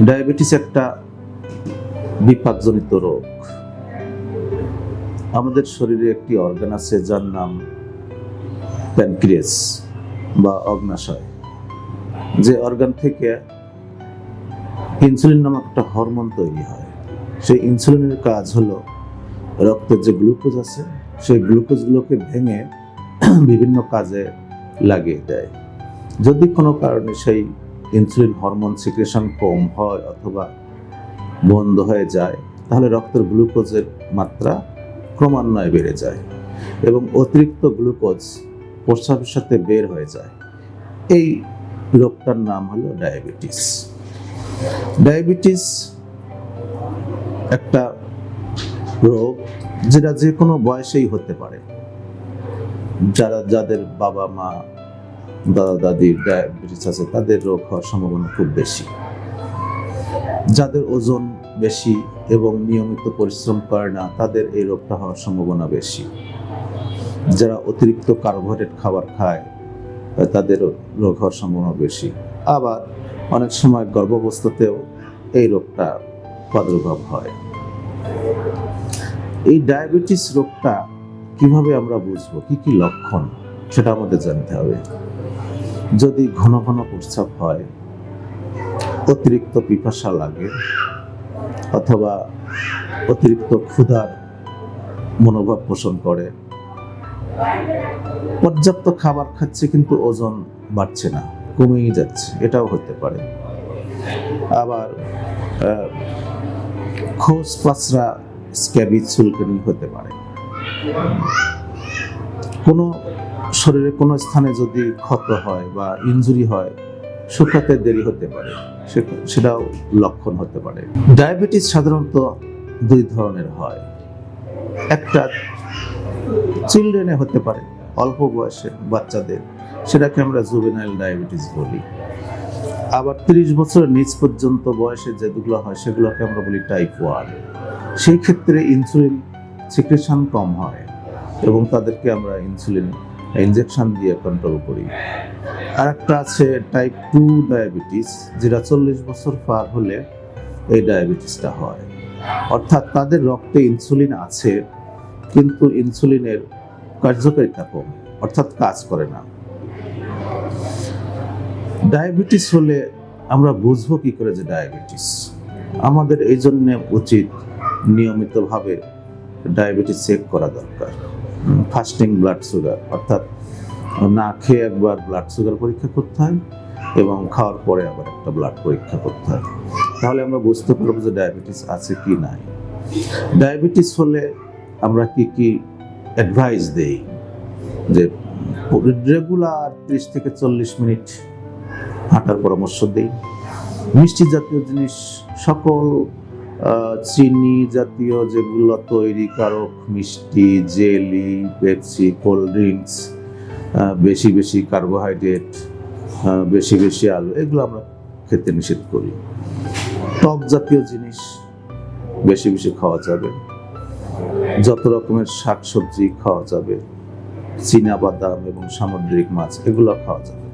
Diabetes একটা বিপাকজনিত রোগ। আমাদের শরীরে একটি অর্গান আছে যার নাম প্যানক্রিয়াস বা অগ্নাশয়। যে অর্গান থেকে ইনসুলিন নামক একটা হরমোন তৈরি হয়। সেই ইনসুলিনের কাজ হলো রক্তের যে গ্লুকোজ আছে সেই গ্লুকোজগুলোকে ভেঙে বিভিন্ন কাজে লাগিয়ে দেয়। যদি কোনো কারণে সেই ইনসুলিন হরমোন সিক্রেশন কম হয় অথবা বন্ধ হয়ে যায়, তাহলে রক্তের গ্লুকোজের মাত্রা ক্রমান্বয়ে বেড়ে যায় এবং অতিরিক্ত গ্লুকোজ প্রস্রাবের সাথে বের হয়ে যায়। এই রোগটার নাম হলো ডায়াবেটিস। ডায়াবেটিস একটা রোগ যেটা যে কোনো বয়সেই হতে পারে। যাদের বাবা মা দাদা দাদির ডায়াবেটিস আছে তাদের রোগ হওয়ার সম্ভাবনা খুব বেশি। যাদের ওজন বেশি এবং নিয়মিত পরিশ্রম করে না তাদের এই রোগটা হওয়ার সম্ভাবনা বেশি। যারা অতিরিক্ত কার্বোহাইড্রেট খাবার খায় তাদের রোগ হওয়ার সম্ভাবনা বেশি। আবার অনেক সময় গর্ভাবস্থাতেও এই রোগটা প্রাদুর্ভাব হয়। এই ডায়াবেটিস রোগটা কিভাবে আমরা বুঝবো, কি কি লক্ষণ সেটা আমাদের জানতে হবে। যদি ঘন ঘন প্রস্রাব হয়, অতিরিক্ত পিপাসা লাগে অথবা অতিরিক্ত ক্ষুধার মনোভাব পোষণ করে, পর্যাপ্ত খাবার খাচ্ছে কিন্তু ওজন বাড়ছে না, কমেই যাচ্ছে, এটাও হতে পারে। আবার খোঁজ পাঁচরা স্ক্যাবিজ চুলকানি হতে পারে। কোনো শরীরে কোনো স্থানে যদি ক্ষত হয় বা ইনজুরি হয়, শুকাতে দেরি হতে পারে, সেটাও লক্ষণ হতে পারে। ডায়াবেটিস সাধারণত দুই ধরনের হয়। একটা চিলড্রেনে হতে পারে, অল্প বয়সে বাচ্চাদের, সেটাকে আমরা জুভেনাইল ডায়াবেটিস বলি। আবার 30 বছরের নিচ পর্যন্ত বয়সে যেগুলো হয় সেগুলোকে আমরা বলি টাইপ 1। সেই ক্ষেত্রে ইনসুলিন সিক্রেশন কম হয় এবং তাদেরকে আমরা ইনসুলিন ইনজেকশন দিয়ে কন্ট্রোল করি। আর একটা আছে টাইপ 2 ডায়াবেটিস, যেটা 40 বছর পার হলে এই ডায়াবেটিসটা হয়। অর্থাৎ তাদের রক্তে ইনসুলিন আছে কিন্তু ইনসুলিনের কার্যকারিতা কম, অর্থাৎ কাজ করে না। ডায়াবেটিস হলে আমরা বুঝবো কি করে যে ডায়াবেটিস? আমাদের এই জন্য উচিত নিয়মিতভাবে ডায়াবেটিস চেক করা দরকার। ফাস্টিং ব্লাড সুগার, অর্থাৎ না খেয়ে একবার ব্লাড সুগার পরীক্ষা করতে হয় এবং খাওয়ার পরে আবার একটা ব্লাড পরীক্ষা করতে হয়। তাহলে আমরা বুঝতে পারবো যে ডায়াবেটিস আছে কি নাই। ডায়াবেটিস হলে আমরা কি কি অ্যাডভাইস দেই, যে রেগুলার 30 থেকে 40 মিনিট হাঁটার পরামর্শ দেই। মিষ্টি জাতীয় জিনিস, সকল চিনি জাতীয় যেগুলো তৈরি কারক মিষ্টি, জেলি, পেপসি, কোল্ড ড্রিঙ্কস, বেশি বেশি কার্বোহাইড্রেট, বেশি বেশি আলু, এগুলো আমরা খেতে নিষেধ করি। টক জাতীয় জিনিস বেশি বেশি খাওয়া যাবে। যত রকমের শাকসবজি খাওয়া যাবে, চীনা বাদাম এবং সামুদ্রিক মাছ, এগুলো খাওয়া যাবে।